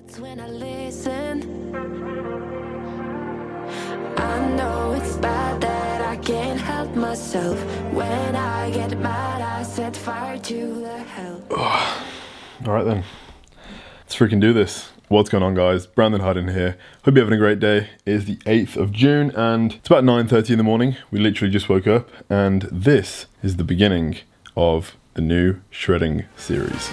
hurts when I listen. I know it's bad that I can't help myself. When I get mad, I set fire to the hell. Alright then, let's freaking do this. What's going on, guys? Brandon Hardin here. Hope you're having a great day. It is the 8th of June and it's about 9:30 in the morning. We literally just woke up and this is the beginning of the new shredding series.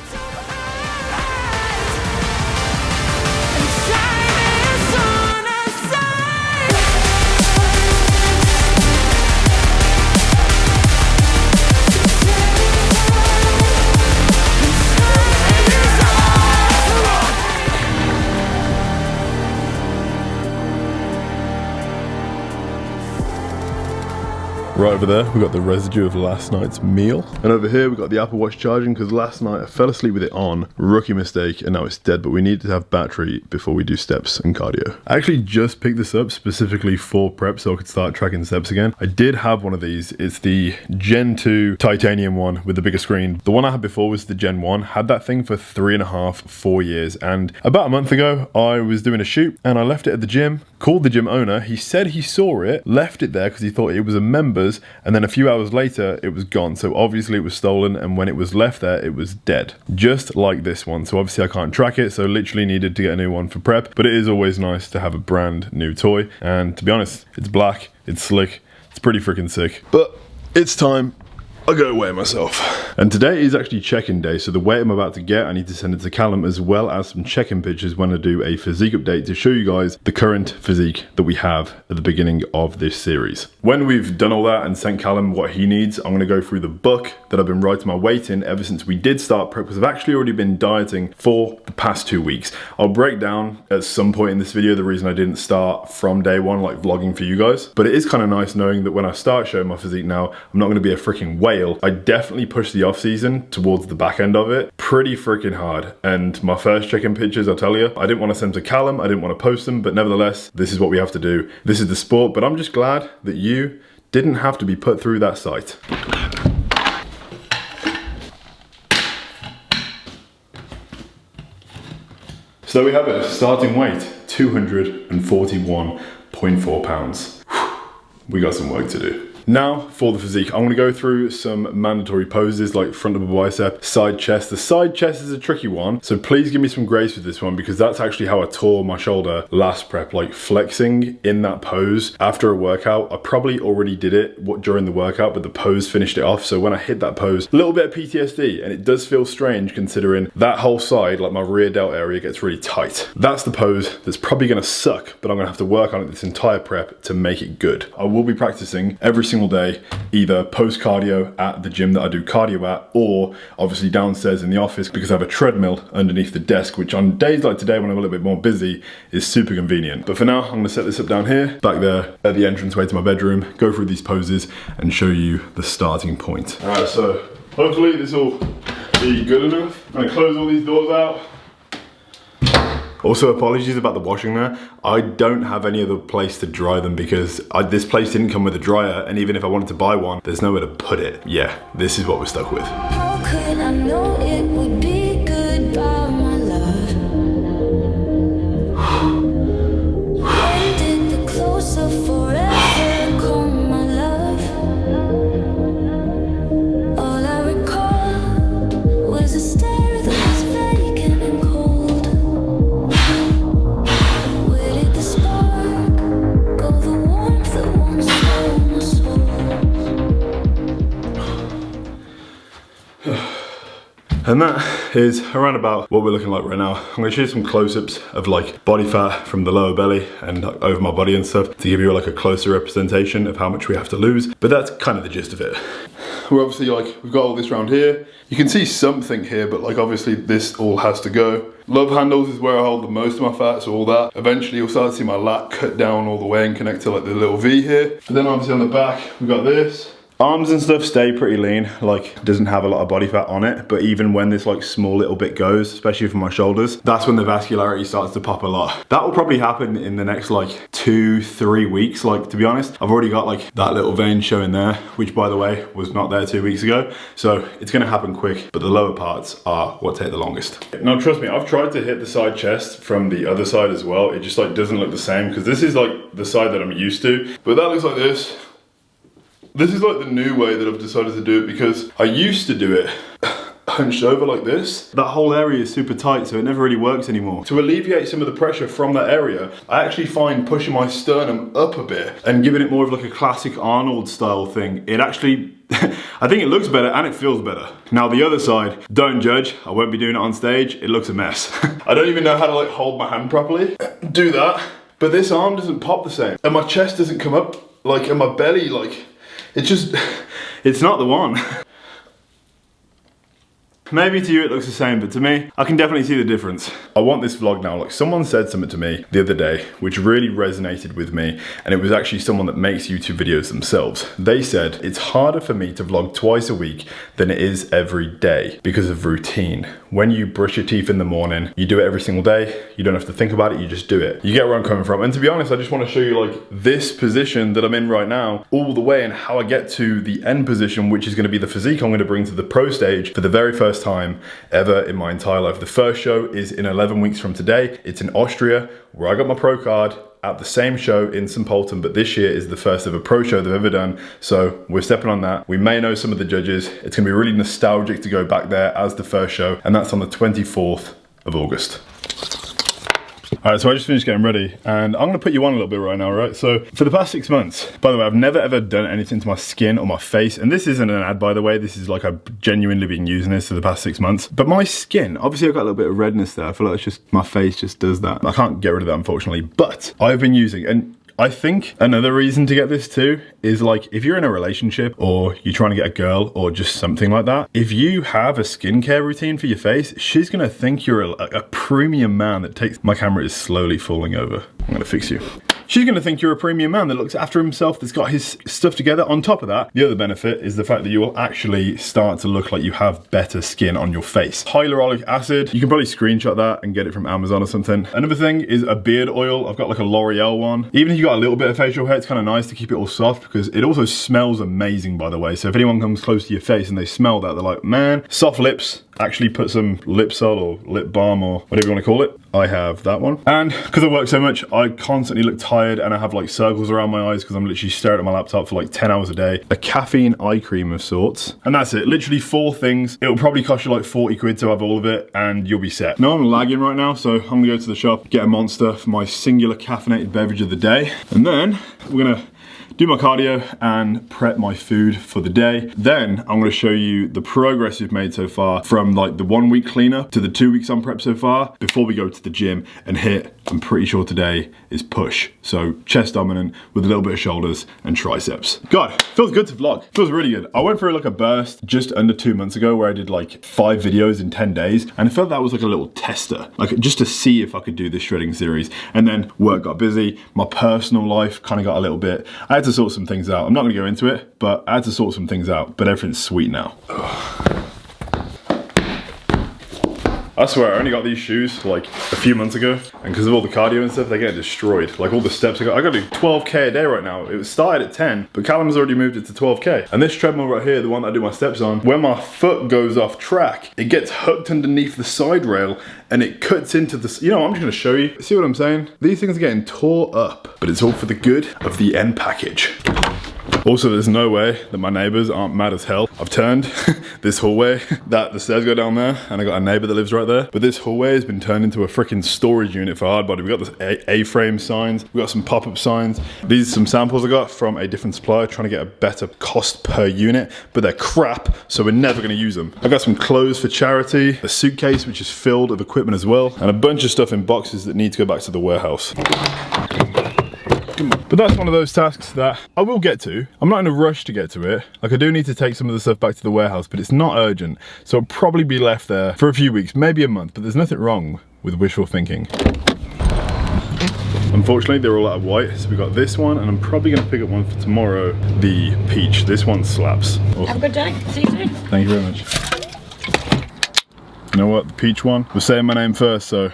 Right over there, we've got the residue of last night's meal. And over here, we've got the Apple Watch charging because last night I fell asleep with it on. Rookie mistake, and now it's dead, but we need to have battery before we do steps and cardio. I actually just picked this up specifically for prep so I could start tracking steps again. I did have one of these. It's the Gen 2 titanium one with the bigger screen. The one I had before was the Gen 1. Had that thing for 3.5, 4 years. And about a month ago, I was doing a shoot and I left it at the gym, called the gym owner. He said he saw it, left it there because he thought it was a member's, and then a few hours later it was gone. So obviously it was stolen, and when it was left there it was dead, just like this one. So obviously I can't track it, so literally needed to get a new one for prep. But it is always nice to have a brand new toy, and to be honest, it's black, it's slick, it's pretty freaking sick. But it's time I go weigh myself. And today is actually check-in day, so the weight I'm about to get, I need to send it to Callum, as well as some check-in pictures when I do a physique update to show you guys the current physique that we have at the beginning of this series. When we've done all that and sent Callum what he needs, I'm gonna go through the book that I've been writing my weight in ever since we did start prep, because I've actually already been dieting for the past 2 weeks. I'll break down at some point in this video the reason I didn't start from day one, like vlogging for you guys. But it is kind of nice knowing that when I start showing my physique now, I'm not gonna be a freaking whale. I definitely pushed the off season towards the back end of it pretty freaking hard. And my first check-in pictures, I'll tell you, I didn't want to send to Callum, I didn't want to post them, but nevertheless, this is what we have to do. This is the sport, but I'm just glad that you didn't have to be put through that sight. So we have it, starting weight, 241.4 pounds. We got some work to do. Now for the physique, I'm gonna go through some mandatory poses like front double bicep, side chest. The side chest is a tricky one, so please give me some grace with this one because that's actually how I tore my shoulder last prep, like flexing in that pose after a workout. I probably already did it during the workout, but the pose finished it off. So when I hit that pose, a little bit of PTSD, and it does feel strange considering that whole side, like my rear delt area, gets really tight. That's the pose that's probably gonna suck, but I'm gonna have to work on it this entire prep to make it good. I will be practicing every single day, either post cardio at the gym that I do cardio at, or obviously downstairs in the office because I have a treadmill underneath the desk, which on days like today when I'm a little bit more busy is super convenient. But for now, I'm gonna set this up down here, back there at the entranceway to my bedroom, go through these poses and show you the starting point. All right, so hopefully this will be good enough. I'm gonna close all these doors out. Also, apologies about the washing there. I don't have any other place to dry them because this place didn't come with a dryer, and even if I wanted to buy one, there's nowhere to put it. Yeah, this is what we're stuck with. How could I know it would be goodbye, my love? When did the close of forever come, my love? All I recall was a stare that was vacant and cold. Where did the spark go, the warmth that once stole my soul? And that is around about what we're looking like right now. I'm gonna show you some close-ups of like body fat from the lower belly and over my body and stuff to give you like a closer representation of how much we have to lose. But that's kind of the gist of it. We're obviously like, we've got all this around here. You can see something here, but like obviously this all has to go. Love handles is where I hold the most of my fat, so all that. Eventually you'll start to see my lat cut down all the way and connect to like the little V here. But then obviously on the back, we've got this. Arms and stuff stay pretty lean, like doesn't have a lot of body fat on it, but even when this like small little bit goes, especially for my shoulders, that's when the vascularity starts to pop a lot. That will probably happen in the next like 2-3 weeks. Like, to be honest, I've already got like that little vein showing there, which by the way was not there 2 weeks ago, so it's gonna happen quick, but the lower parts are what take the longest. Now trust me, I've tried to hit the side chest from the other side as well. It just like doesn't look the same, because this is like the side that I'm used to, but that looks like this. This is like the new way that I've decided to do it, because I used to do it hunched over like this. That whole area is super tight, so it never really works anymore. To alleviate some of the pressure from that area, I actually find pushing my sternum up a bit and giving it more of like a classic Arnold style thing, it actually, I think it looks better and it feels better. Now the other side, don't judge, I won't be doing it on stage, it looks a mess. I don't even know how to like hold my hand properly. Do that, but this arm doesn't pop the same. And my chest doesn't come up, like, and my belly, like, it's just, it's not the one. Maybe to you it looks the same, but to me, I can definitely see the difference. I want this vlog now. Like, someone said something to me the other day, which really resonated with me, and it was actually someone that makes YouTube videos themselves. They said, it's harder for me to vlog twice a week than it is every day because of routine. When you brush your teeth in the morning, you do it every single day. You don't have to think about it, you just do it. You get where I'm coming from. And to be honest, I just want to show you like this position that I'm in right now, all the way, and how I get to the end position, which is going to be the physique I'm going to bring to the pro stage for the very first time ever in my entire life. The first show is in 11 weeks from today. It's in Austria, where I got my pro card at the same show in St. Pölten, but this year is the first ever pro show they've ever done. So we're stepping on that. We may know some of the judges. It's gonna be really nostalgic to go back there as the first show, and that's on the 24th of August. All right, so I just finished getting ready, and I'm gonna put you on a little bit right now, right? So for the past 6 months, by the way, I've never ever done anything to my skin or my face, and this isn't an ad, by the way. This is like, I've genuinely been using this for the past 6 months. But my skin, obviously I've got a little bit of redness there. I feel like it's just, my face just does that. I can't get rid of that, unfortunately, but I've been using, and I think another reason to get this too is like, if you're in a relationship or you're trying to get a girl or just something like that, if you have a skincare routine for your face, she's gonna think you're a premium man that takes, my camera is slowly falling over. I'm gonna fix you. She's gonna think you're a premium man that looks after himself, that's got his stuff together. On top of that, the other benefit is the fact that you will actually start to look like you have better skin on your face. Hyaluronic acid, you can probably screenshot that and get it from Amazon or something. Another thing is a beard oil. I've got like a L'Oreal one. Even if you got a little bit of facial hair, it's kind of nice to keep it all soft, because it also smells amazing, by the way. So if anyone comes close to your face and they smell that, they're like, man, soft lips. Actually put some lip salve or lip balm or whatever you want to call it. I have that one. And because I work so much, I constantly look tired and I have like circles around my eyes because I'm literally staring at my laptop for like 10 hours a day. A caffeine eye cream of sorts. And that's it, literally 4 things. It'll probably cost you like 40 quid to have all of it and you'll be set. Now I'm lagging right now, so I'm gonna go to the shop, get a Monster for my singular caffeinated beverage of the day. And then we're gonna do my cardio and prep my food for the day. Then I'm gonna show you the progress we've made so far from like the 1 week cleanup to the 2 weeks on prep so far before we go to the gym and hit, I'm pretty sure today is push. So chest dominant with a little bit of shoulders and triceps. God, feels good to vlog. Feels really good. I went through like a burst just under 2 months ago where I did like 5 videos in 10 days. And I felt that was like a little tester, like just to see if I could do this shredding series. And then work got busy. My personal life kind of got a little bit, I had to sort some things out. I'm not gonna go into it, but I had to sort some things out, but everything's sweet now. I swear, I only got these shoes like a few months ago, and because of all the cardio and stuff, they get destroyed. Like all the steps I gotta do 12K a day right now. It was started at 10, but Callum's already moved it to 12K. And this treadmill right here, the one that I do my steps on, when my foot goes off track, it gets hooked underneath the side rail and it cuts into the, you know, I'm just gonna show you. See what I'm saying? These things are getting tore up, but it's all for the good of the end package. Also, there's no way that my neighbors aren't mad as hell. I've turned this hallway, that the stairs go down there, and I got a neighbor that lives right there. But this hallway has been turned into a freaking storage unit for Hardbody. We got this A-frame signs, we got some pop-up signs. These are some samples I got from a different supplier, trying to get a better cost per unit, but they're crap, so we're never gonna use them. I got some clothes for charity, a suitcase which is filled with equipment as well, and a bunch of stuff in boxes that need to go back to the warehouse. But that's one of those tasks that I will get to. I'm not in a rush to get to it. Like, I do need to take some of the stuff back to the warehouse, but it's not urgent. So it'll probably be left there for a few weeks, maybe a month, but there's nothing wrong with wishful thinking. Unfortunately, they're all out of white, so we got this one, and I'm probably gonna pick up one for tomorrow, the peach. This one slaps. Awesome. Have a good day. See you soon. Thank you very much. You know what? The peach one was saying my name first, so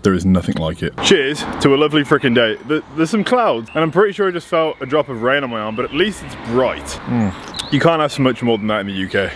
there is nothing like it. Cheers to a lovely freaking day. There's some clouds, and I'm pretty sure I just felt a drop of rain on my arm, but at least it's bright. You can't ask for much more than that in the UK.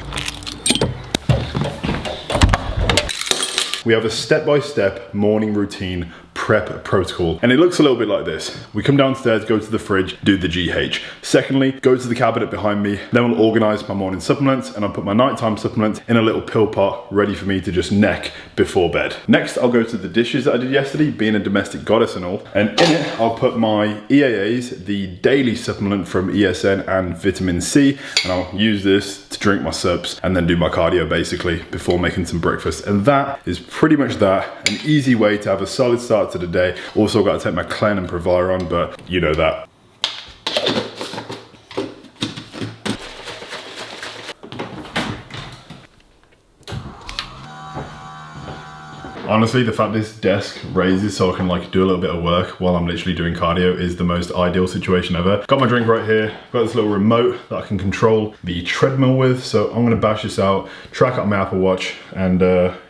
We have a step-by-step morning routine prep protocol, and it looks a little bit like this. We come downstairs, go to the fridge, do the GH. Secondly, go to the cabinet behind me, then we'll organize my morning supplements, and I'll put my nighttime supplements in a little pill pot ready for me to just neck before bed. Next, I'll go to the dishes that I did yesterday, being a domestic goddess and all, and in it, I'll put my EAAs, the daily supplement from ESN and vitamin C, and I'll use this to drink my subs and then do my cardio basically before making some breakfast. And that is pretty much that. An easy way to have a solid start to the day. Also got to take my Clen and Provider on, but you know that. Honestly, the fact this desk raises so I can like do a little bit of work while I'm literally doing cardio is the most ideal situation ever. Got my drink right here, got this little remote that I can control the treadmill with, so I'm gonna bash this out, track out my Apple Watch, and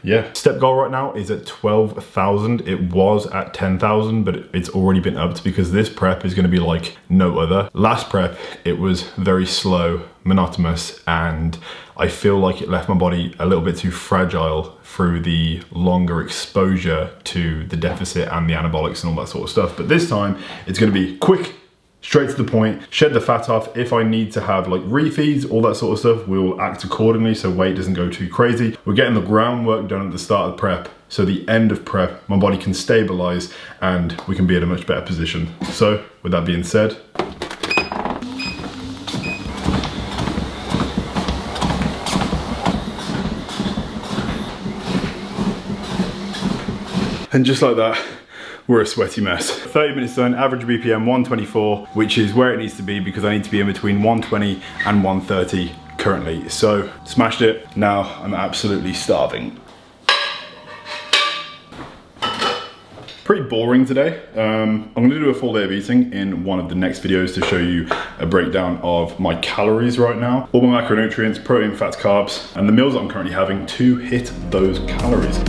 yeah. Step goal right now is at 12,000. It was at 10,000, but it's already been upped because this prep is gonna be like no other. Last prep, it was very slow, monotonous, and I feel like it left my body a little bit too fragile through the longer exposure to the deficit and the anabolics and all that sort of stuff. But this time, it's gonna be quick, straight to the point, shed the fat off. If I need to have like refeeds, all that sort of stuff, we'll act accordingly so weight doesn't go too crazy. We're getting the groundwork done at the start of prep, so the end of prep, my body can stabilize and we can be in a much better position. So with that being said, and just like that, we're a sweaty mess. 30 minutes done, average BPM 124, which is where it needs to be because I need to be in between 120 and 130 currently. So smashed it, now I'm absolutely starving. Pretty boring today. I'm gonna do a full day of eating in one of the next videos to show you a breakdown of my calories right now, all my macronutrients, protein, fats, carbs, and the meals that I'm currently having to hit those calories.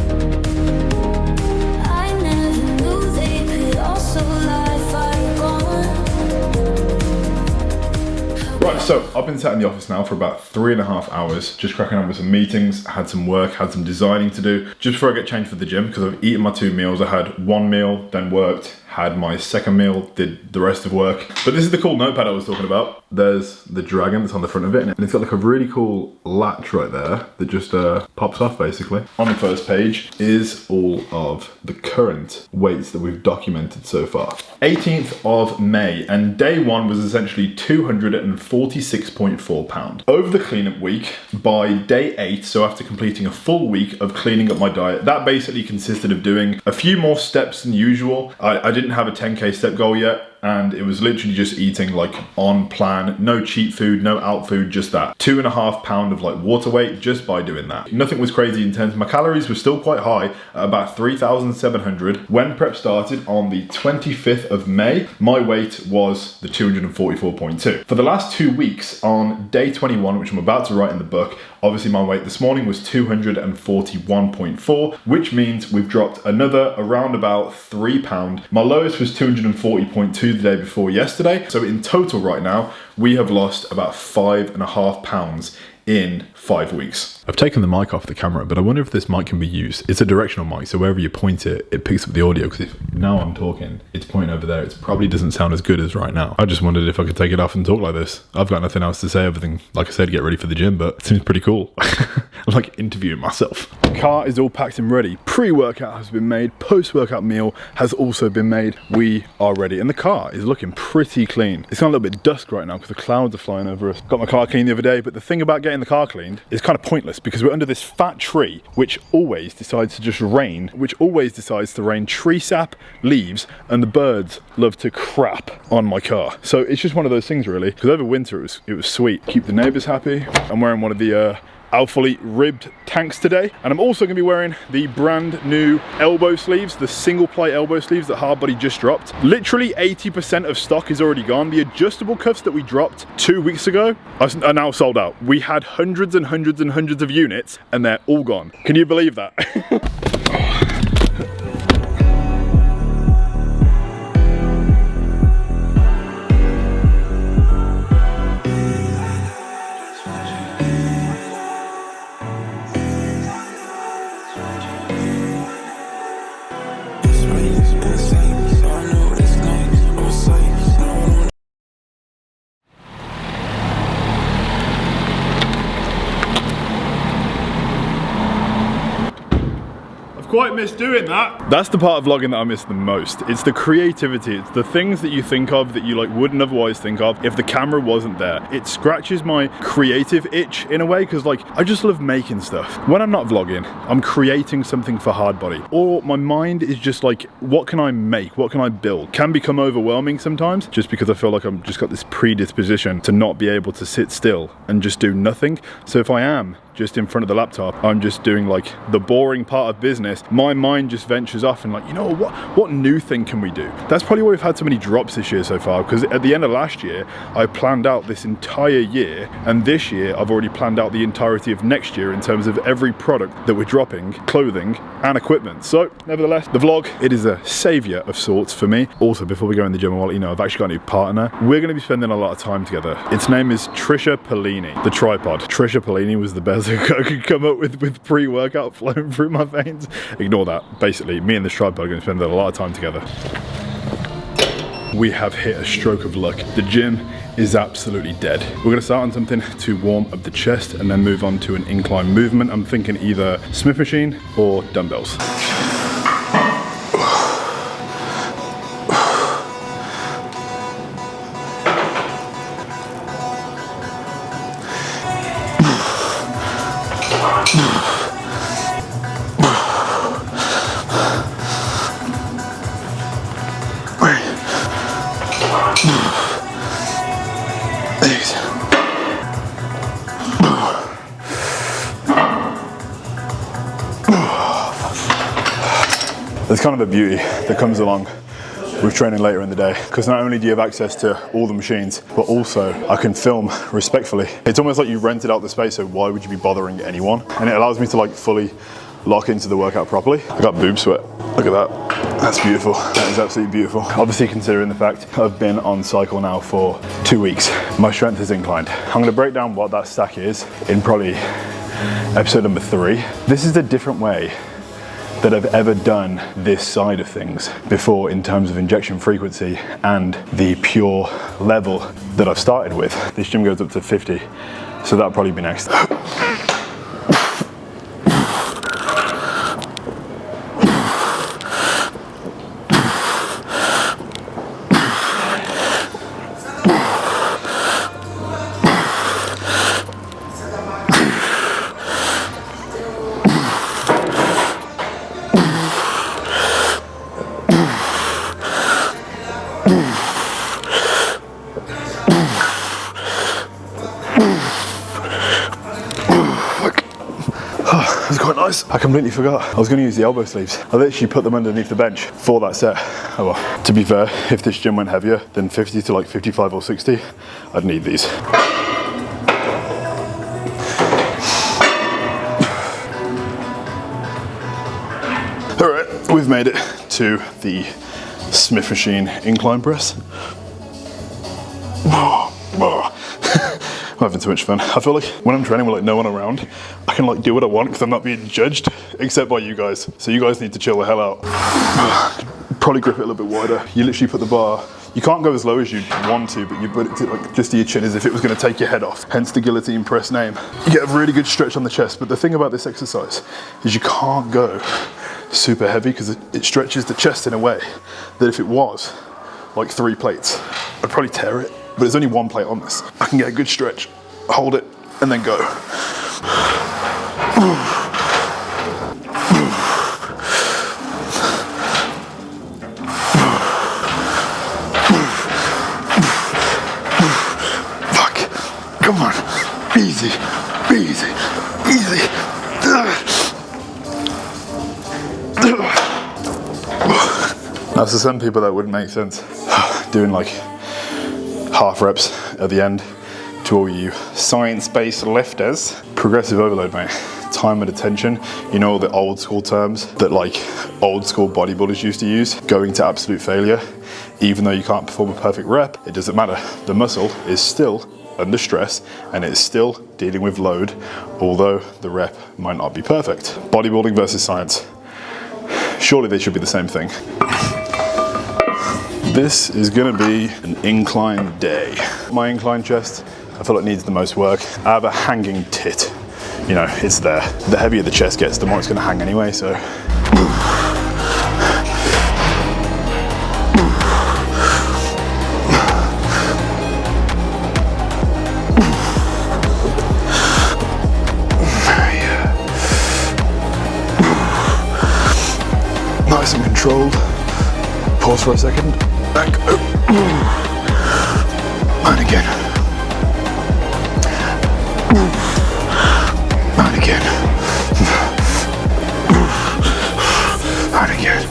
Right, so I've been sat in the office now for about 3.5 hours, just cracking on with some meetings, had some work, had some designing to do, just before I get changed for the gym, because I've eaten my 2 meals. I had 1 meal, then worked, had my 2nd meal, did the rest of work. But this is the cool notepad I was talking about. There's the dragon that's on the front of it, and it's got like a really cool latch right there that just pops off basically. On the first page is all of the current weights that we've documented so far. 18th of May, and day 1 was essentially 246.4 pounds. Over the cleanup week, by day 8, so after completing a full week of cleaning up my diet, that basically consisted of doing a few more steps than usual. I didn't have a 10K step goal yet, and it was literally just eating like on plan, no cheat food, no out food, just that. 2.5 pounds of like water weight just by doing that. Nothing was crazy in terms of my calories were still quite high at about 3,700. When prep started on the 25th of May, my weight was the 244.2. For the last 2 weeks on day 21, which I'm about to write in the book, obviously my weight this morning was 241.4, which means we've dropped another around about 3 pounds. My lowest was 240.2 the day before yesterday. So in total right now, we have lost about 5.5 pounds in 5 weeks. I've taken the mic off the camera, but I wonder if this mic can be used. It's a directional mic, so wherever you point it, it picks up the audio, because if now I'm talking, it's pointing over there, it probably doesn't sound as good as right now. I just wondered if I could take it off and talk like this. I've got nothing else to say other than, like I said, get ready for the gym, but it seems pretty cool. I'm like interviewing myself. The car is all packed and ready. Pre-workout has been made, post-workout meal has also been made. We are ready, and the car is looking pretty clean. It's got a little bit dusk right now because the clouds are flying over us. Got my car cleaned the other day, but the thing about getting the car cleaned is kind of pointless because we're under this fat tree which always decides to just rain, tree sap, leaves, and the birds love to crap on my car. So it's just one of those things really, because over winter it was sweet. Keep the neighbors happy. I'm wearing one of the Alphalete ribbed tanks today. And I'm also gonna be wearing the brand new elbow sleeves, the single plate elbow sleeves that Hardbody just dropped. Literally 80% of stock is already gone. The adjustable cuffs that we dropped 2 weeks ago are now sold out. We had hundreds and hundreds and hundreds of units and they're all gone. Can you believe that? Quite miss doing that. That's the part of vlogging that I miss the most. It's the creativity. It's the things that you think of that you like wouldn't otherwise think of if the camera wasn't there. It scratches my creative itch in a way because like I just love making stuff. When I'm not vlogging, I'm creating something for Hardbody, or my mind is just like, what can I make? What can I build? Can become overwhelming sometimes just because I feel like I'm just got this predisposition to not be able to sit still and just do nothing. So if I am just in front of the laptop, I'm just doing like the boring part of business, my mind just ventures off and like, you know, what new thing can we do? That's probably why we've had so many drops this year so far, because at the end of last year, I planned out this entire year, and this year I've already planned out the entirety of next year in terms of every product that we're dropping, clothing and equipment. So nevertheless, the vlog, it is a savior of sorts for me. Also, before we go in the gym, I want to let you know I've actually got a new partner. We're going to be spending a lot of time together. Its name is Trisha Pellini, the tripod. Trisha Pellini was the best I could come up with pre-workout flowing through my veins. Ignore that. Basically, me and this tripod are going to spend a lot of time together. We have hit a stroke of luck. The gym is absolutely dead. We're going to start on something to warm up the chest and then move on to an incline movement. I'm thinking either Smith machine or dumbbells. There's kind of a beauty that comes along with training later in the day, because not only do you have access to all the machines, but also I can film respectfully. It's almost like you rented out the space, so why would you be bothering anyone? And it allows me to like fully lock into the workout properly. I got boob sweat. Look at that. That's beautiful. That is absolutely beautiful. Obviously, considering the fact I've been on cycle now for 2 weeks, my strength is inclined. I'm gonna break down what that stack is in probably episode number 3. This is a different way that I've ever done this side of things before in terms of injection frequency and the pure level that I've started with. This gym goes up to 50, so that'll probably be next. I completely forgot. I was going to use the elbow sleeves. I literally put them underneath the bench for that set. Oh well. To be fair, if this gym went heavier than 50 to like 55 or 60, I'd need these. All right, we've made it to the Smith machine incline press. I'm having too much fun. I feel like when I'm training with like no one around, I can like do what I want because I'm not being judged, except by you guys. So you guys need to chill the hell out. Probably grip it a little bit wider. You literally put the bar, you can't go as low as you want to, but you put it to like just to your chin as if it was going to take your head off. Hence the guillotine press name. You get a really good stretch on the chest, but the thing about this exercise is you can't go super heavy because it stretches the chest in a way that if it was like 3 plates, I'd probably tear it. But there's only 1 plate on this. I can get a good stretch, hold it, and then go. Fuck, come on, easy, easy, Easy. Now, for some people that wouldn't make sense. Doing like half reps at the end. To all you science-based lifters. Progressive overload, mate. Time and attention. You know all the old school terms that like old school bodybuilders used to use. Going to absolute failure. Even though you can't perform a perfect rep, it doesn't matter. The muscle is still under stress and it's still dealing with load, although the rep might not be perfect. Bodybuilding versus science. Surely they should be the same thing. This is gonna be an incline day. My incline chest, I feel it needs the most work. I have a hanging tit. You know, it's there. The heavier the chest gets, the more it's gonna hang anyway, so. Nice and controlled. Pause for a second. Back. And again. And again. And again.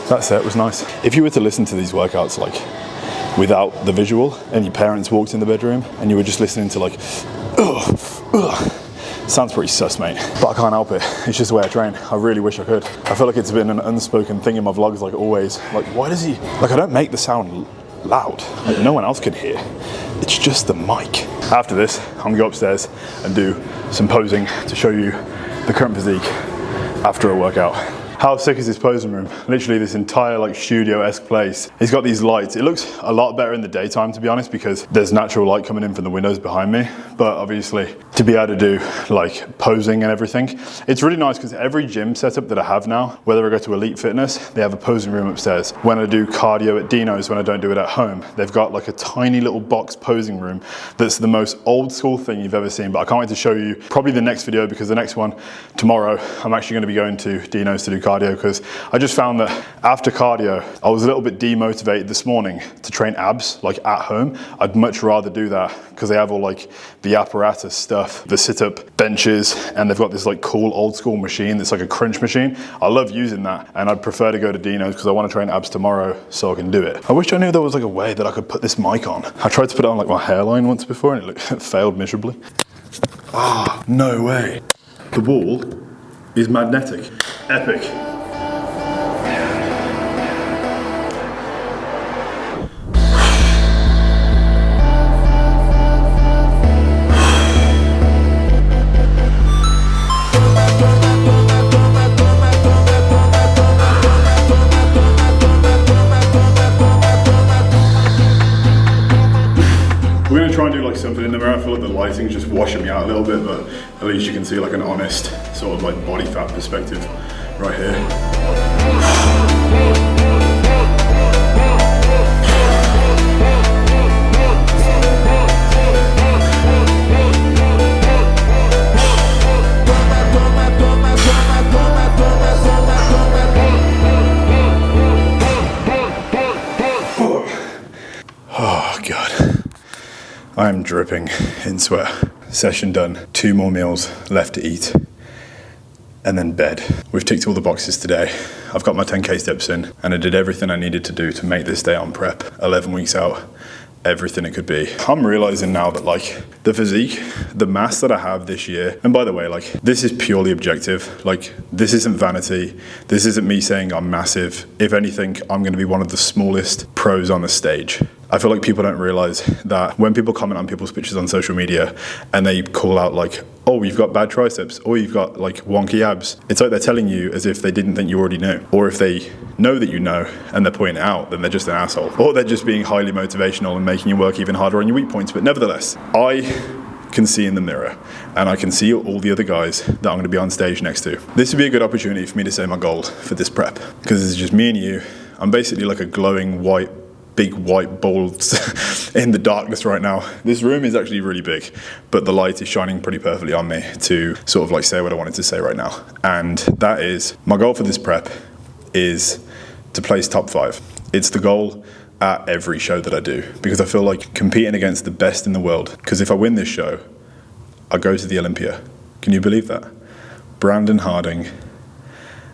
That set was nice. If you were to listen to these workouts like without the visual and your parents walked in the bedroom and you were just listening to like sounds pretty sus, mate, but I can't help it. It's just the way I train. I really wish I could. I feel like it's been an unspoken thing in my vlogs, like always. Like, why does he, like, I don't make the sound loud. Like, no one else can hear. It's just the mic. After this, I'm gonna go upstairs and do some posing to show you the current physique after a workout. How sick is this posing room? Literally this entire like studio-esque place. It's got these lights. It looks a lot better in the daytime, to be honest, because there's natural light coming in from the windows behind me. But obviously to be able to do like posing and everything, it's really nice because every gym setup that I have now, whether I go to Elite Fitness, they have a posing room upstairs. When I do cardio at Dino's, when I don't do it at home, they've got like a tiny little box posing room that's the most old school thing you've ever seen. But I can't wait to show you probably the next video, because the next one tomorrow, I'm actually going to be going to Dino's to do cardio, because I just found that after cardio, I was a little bit demotivated this morning to train abs like at home. I'd much rather do that because they have all like the apparatus stuff, the sit-up benches, and they've got this like cool old school machine that's like a crunch machine. I love using that, and I'd prefer to go to Dino's because I want to train abs tomorrow so I can do it. I wish I knew there was like a way that I could put this mic on. I tried to put it on like my hairline once before and it failed miserably. Ah, no way. The wall is magnetic. Epic. We're going to try and do like something in the mirror. I feel like the lighting's just washing me out a little bit, but at least you can see like an honest sort of like body fat perspective right here. Oh God. I'm dripping in sweat. Session done. 2 more meals left to eat. And then bed. We've ticked all the boxes today. I've got my 10K steps in, and I did everything I needed to do to make this day on prep. 11 weeks out, everything it could be. I'm realizing now that like the physique, the mass that I have this year, and by the way, like this is purely objective. Like this isn't vanity. This isn't me saying I'm massive. If anything, I'm gonna be one of the smallest pros on the stage. I feel like people don't realize that when people comment on people's pictures on social media and they call out like, oh, you've got bad triceps, or you've got like wonky abs, it's like they're telling you as if they didn't think you already knew. Or if they know that you know and they're pointing it out, then they're just an asshole. Or they're just being highly motivational and making you work even harder on your weak points. But nevertheless, I can see in the mirror and I can see all the other guys that I'm going to be on stage next to. This would be a good opportunity for me to say my goal for this prep, because it's just me and you. I'm basically like a glowing white, big white balls in the darkness right now. This room is actually really big, but the light is shining pretty perfectly on me to sort of like say what I wanted to say right now. And that is, my goal for this prep is to place top 5. It's the goal, at every show that I do, because I feel like competing against the best in the world, because if I win this show, I go to the Olympia. Can you believe that? Brandon Harding,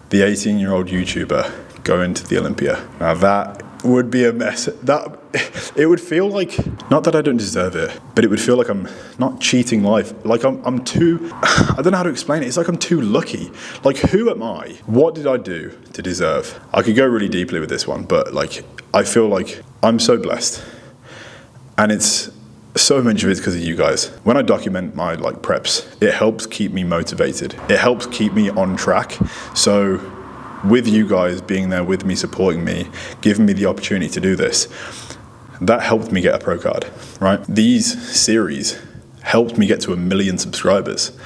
the 18-year-old YouTuber, going to the Olympia. Now that would be a mess. It would feel like, not that I don't deserve it, but it would feel like I'm not cheating life. Like I'm too, I don't know how to explain it. It's like I'm too lucky. Like, who am I? What did I do to deserve? I could go really deeply with this one, but like, I feel like I'm so blessed. And it's so much of it's because of you guys. When I document my like preps, it helps keep me motivated. It helps keep me on track. So with you guys being there with me, supporting me, giving me the opportunity to do this, that helped me get a pro card, right? These series helped me get to 1 million subscribers.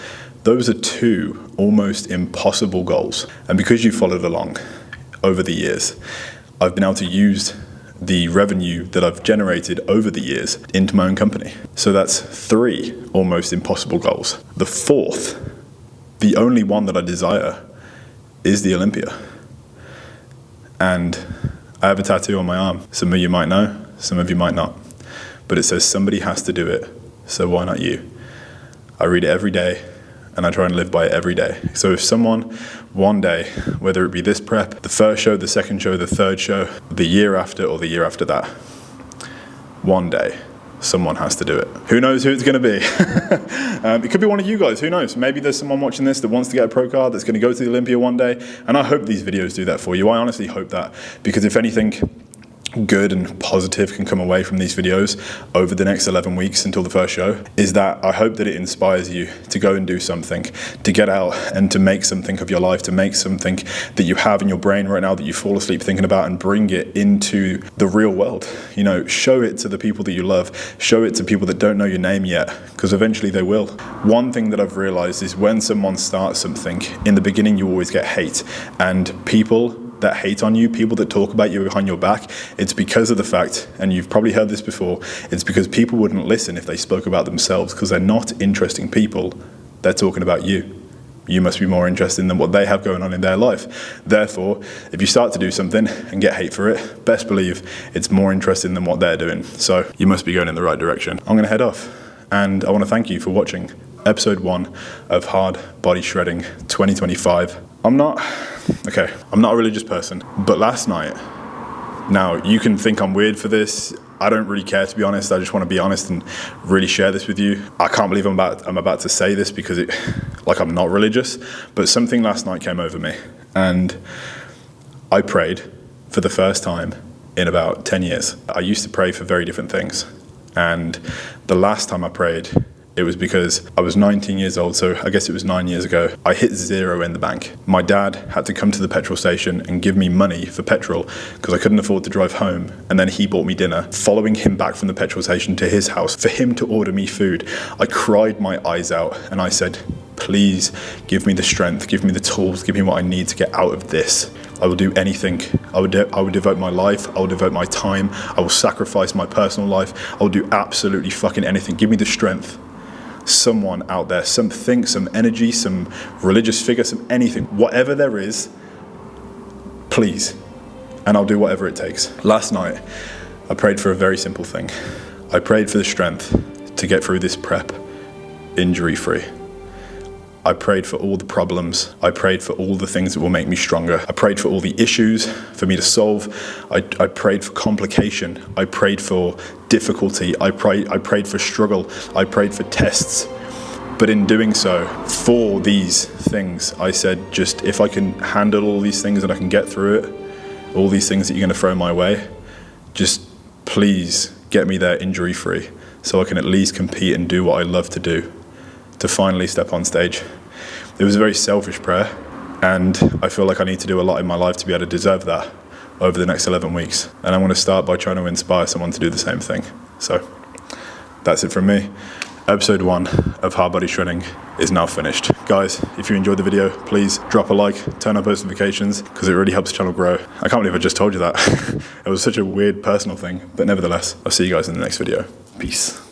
Those are 2 almost impossible goals. And because you followed along over the years, I've been able to use the revenue that I've generated over the years into my own company. So that's 3 almost impossible goals. The 4th, the only one that I desire, is the Olympia. And I have a tattoo on my arm. Some of you might know, some of you might not. But it says somebody has to do it, so why not you? I read it every day, and I try and live by it every day. So if someone, one day, whether it be this prep, the first show, the second show, the third show, the year after, or the year after that, one day, someone has to do it. Who knows who it's going to be? It could be one of you guys, who knows? Maybe there's someone watching this that wants to get a pro card, that's going to go to the Olympia one day, and I hope these videos do that for you. I honestly hope that, because if anything good and positive can come away from these videos over the next 11 weeks until the first show, is that I hope that it inspires you to go and do something, to get out and to make something of your life, to make something that you have in your brain right now that you fall asleep thinking about, and bring it into the real world. You know, show it to the people that you love, show it to people that don't know your name yet, because eventually they will. One thing that I've realized is when someone starts something, in the beginning you always get hate, and people that hate on you, people that talk about you behind your back, it's because of the fact, and you've probably heard this before, it's because people wouldn't listen if they spoke about themselves, because they're not interesting people. They're talking about you. You must be more interesting than what they have going on in their life. Therefore, if you start to do something and get hate for it, best believe it's more interesting than what they're doing. So you must be going in the right direction. I'm going to head off, and I want to thank you for watching episode 1 of Hardbody Shredding 2025. I'm not a religious person, but last night, now you can think I'm weird for this. I don't really care, to be honest. I just want to be honest and really share this with you. I can't believe I'm about to say this, because I'm not religious, but something last night came over me, and I prayed for the first time in about 10 years. I used to pray for very different things, and the last time I prayed, it was because I was 19 years old, so I guess it was 9 years ago. I hit 0 in the bank. My dad had to come to the petrol station and give me money for petrol because I couldn't afford to drive home, and then he bought me dinner. Following him back from the petrol station to his house for him to order me food, I cried my eyes out and I said, please give me the strength, give me the tools, give me what I need to get out of this. I will do anything. I would devote my life. I will devote my time. I will sacrifice my personal life. I will do absolutely fucking anything. Give me the strength. Someone out there, something, some energy, some religious figure, some anything, whatever there is, please, and I'll do whatever it takes. Last night, I prayed for a very simple thing. I prayed for the strength to get through this prep injury-free. I prayed for all the problems. I prayed for all the things that will make me stronger. I prayed for all the issues for me to solve. I prayed for complication. I prayed for difficulty. I prayed for struggle. I prayed for tests. But in doing so, for these things, I said, just if I can handle all these things and I can get through it, all these things that you're going to throw my way, just please get me there injury-free so I can at least compete and do what I love to do, to finally step on stage. It was a very selfish prayer, and I feel like I need to do a lot in my life to be able to deserve that over the next 11 weeks. And I want to start by trying to inspire someone to do the same thing. So that's it from me. Episode 1 of Hardbody Shredding is now finished. Guys, if you enjoyed the video, please drop a like, turn on post notifications, because it really helps the channel grow. I can't believe I just told you that. It was such a weird personal thing, but nevertheless, I'll see you guys in the next video. Peace.